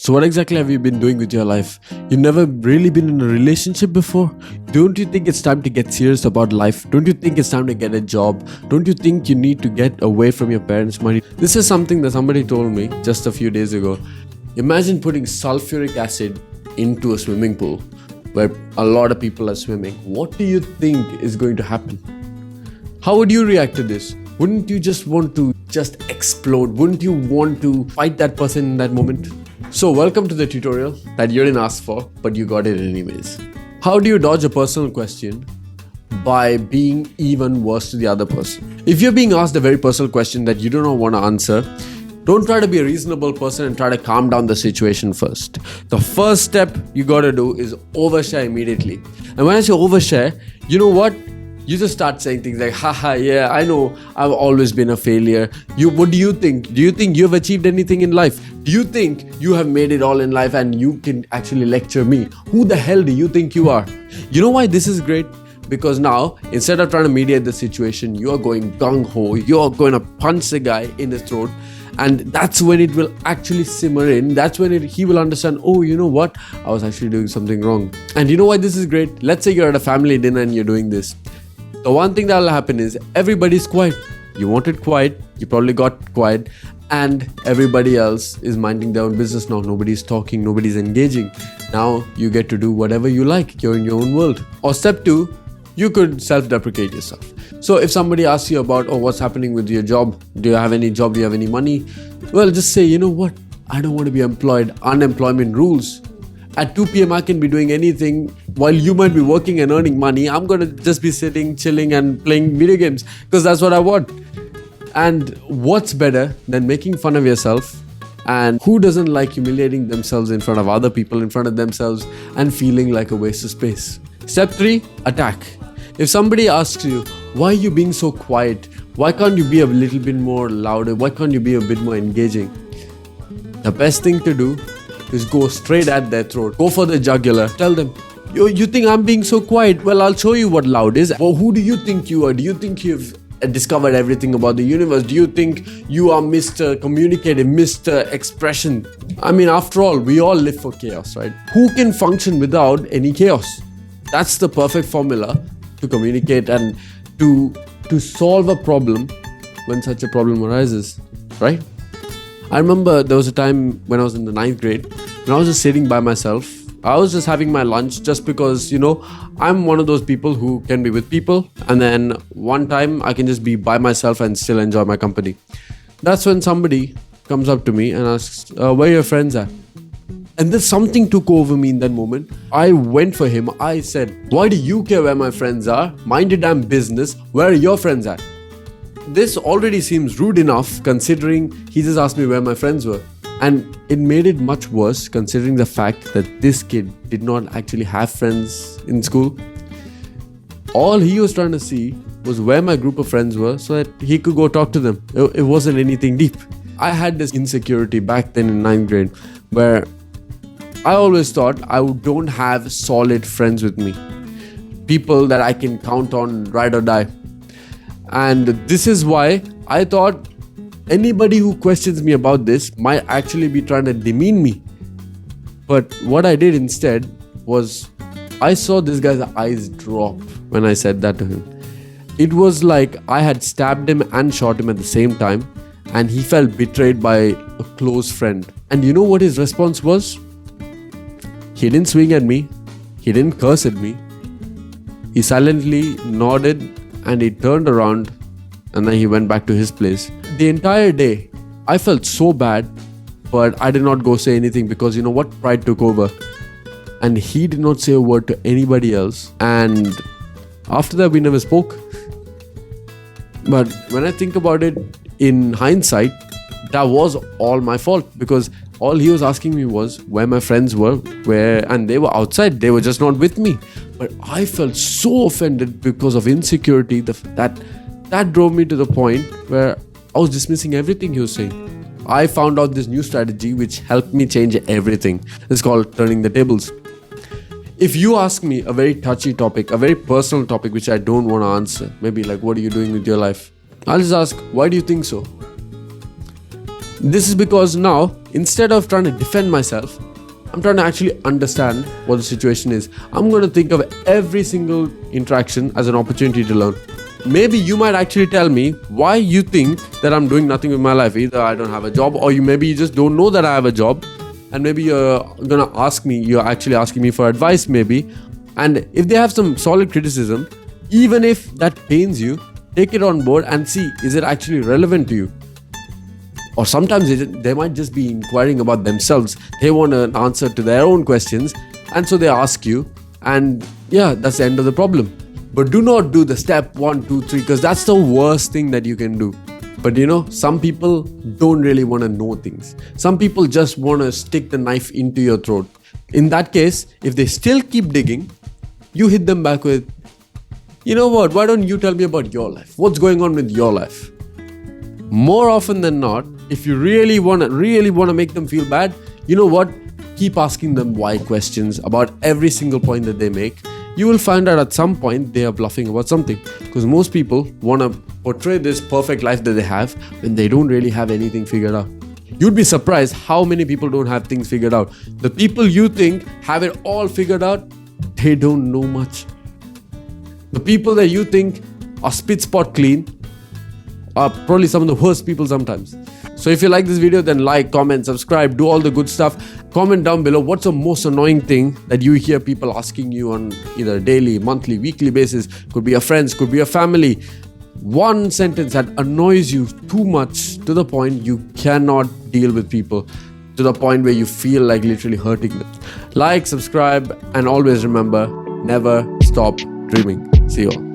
So what exactly have you been doing with your life? You've never really been in a relationship before? Don't you think it's time to get serious about life? Don't you think it's time to get a job? Don't you think you need to get away from your parents' money? This is something that somebody told me just a few days ago. Imagine putting sulfuric acid into a swimming pool where a lot of people are swimming. What do you think is going to happen? How would you react to this? Wouldn't you just want to explode? Wouldn't you want to fight that person in that moment? So welcome to the tutorial that you didn't ask for, but you got it anyways. How do you dodge a personal question? By being even worse to the other person. If you're being asked a very personal question that you do not want to answer, don't try to be a reasonable person and try to calm down the situation first. The first step you gotta do is overshare immediately. And when I say overshare, you know what? You just start saying things like, haha, yeah, I know I've always been a failure. What do you think? Do you think you have achieved anything in life? Do you think you have made it all in life and you can actually lecture me? Who the hell do you think you are? You know why this is great? Because now, instead of trying to mediate the situation, you are going gung-ho. You are going to punch the guy in the throat. And that's when it will actually simmer in. That's when he will understand, oh, you know what? I was actually doing something wrong. And you know why this is great? Let's say you're at a family dinner and you're doing this. The one thing that will happen is everybody's quiet. You wanted quiet, you probably got quiet, and everybody else is minding their own business now. Nobody's talking, nobody's engaging. Now you get to do whatever you like. You're in your own world. Or step 2, you could self-deprecate yourself. So if somebody asks you about, what's happening with your job? Do you have any job? Do you have any money? Well, just say, you know what? I don't want to be employed. Unemployment rules. At 2 p.m. I can be doing anything while you might be working and earning money. I'm going to just be sitting, chilling and playing video games because that's what I want. And what's better than making fun of yourself? And who doesn't like humiliating themselves in front of other people, in front of themselves and feeling like a waste of space? Step 3, attack. If somebody asks you, why are you being so quiet? Why can't you be a little bit more louder? Why can't you be a bit more engaging? The best thing to do is go straight at their throat. Go for the jugular. Tell them, you think I'm being so quiet? Well, I'll show you what loud is. Well, who do you think you are? Do you think you've discovered everything about the universe? Do you think you are Mr. Communicative, Mr. Expression? I mean, after all, we all live for chaos, right? Who can function without any chaos? That's the perfect formula to communicate and to solve a problem when such a problem arises, right? I remember there was a time when I was in the 9th grade when I was just sitting by myself. I was just having my lunch just because, I'm one of those people who can be with people. And then one time I can just be by myself and still enjoy my company. That's when somebody comes up to me and asks, where your friends at? And then something took over me in that moment. I went for him. I said, why do you care where my friends are? Mind your damn business. Where are your friends at? This already seems rude enough considering he just asked me where my friends were. And it made it much worse considering the fact that this kid did not actually have friends in school. All he was trying to see was where my group of friends were so that he could go talk to them. It wasn't anything deep. I had this insecurity back then in 9th grade where I always thought I don't have solid friends with me. People that I can count on ride or die. And this is why I thought anybody who questions me about this might actually be trying to demean me. But what I did instead was I saw this guy's eyes drop when I said that to him. It was like I had stabbed him and shot him at the same time, and he felt betrayed by a close friend. And you know what his response was? He didn't swing at me. He didn't curse at me. He silently nodded and he turned around and then he went back to his place. The entire day, I felt so bad, but I did not go say anything because you know what? Pride took over. And he did not say a word to anybody else. And after that, we never spoke. But when I think about it in hindsight, that was all my fault because all he was asking me was where my friends were, and they were outside. They were just not with me. But I felt so offended because of insecurity that drove me to the point where I was dismissing everything he was saying. I found out this new strategy which helped me change everything. It's called turning the tables. If you ask me a very touchy topic, a very personal topic which I don't want to answer, maybe like what are you doing with your life? I'll just ask, why do you think so? This is because now, instead of trying to defend myself, I'm trying to actually understand what the situation is. I'm going to think of every single interaction as an opportunity to learn. Maybe you might actually tell me why you think that I'm doing nothing with my life. Either I don't have a job, or maybe you just don't know that I have a job, and maybe you're actually asking me for advice maybe. And if they have some solid criticism, even if that pains you, take it on board and see, is it actually relevant to you? Or sometimes they might just be inquiring about themselves. They want an answer to their own questions, and so they ask you, and yeah, that's the end of the problem. But do not do the step 1, 2, 3, because that's the worst thing that you can do. But some people don't really want to know things. Some people just want to stick the knife into your throat. In that case, if they still keep digging, you hit them back with, you know what, why don't you tell me about your life? What's going on with your life? More often than not, if you really want to make them feel bad, you know what? Keep asking them why questions about every single point that they make. You will find out at some point they are bluffing about something, because most people want to portray this perfect life that they have when they don't really have anything figured out. You'd be surprised how many people don't have things figured out. The people you think have it all figured out, they don't know much. The people that you think are spit spot clean are probably some of the worst people sometimes. So if you like this video, then like, comment, subscribe, do all the good stuff. Comment down below what's the most annoying thing that you hear people asking you on either daily, monthly, weekly basis. Could be your friends, could be your family. One sentence that annoys you too much to the point you cannot deal with people, to the point where you feel like literally hurting them. Like, subscribe, and always remember, never stop dreaming. See you all.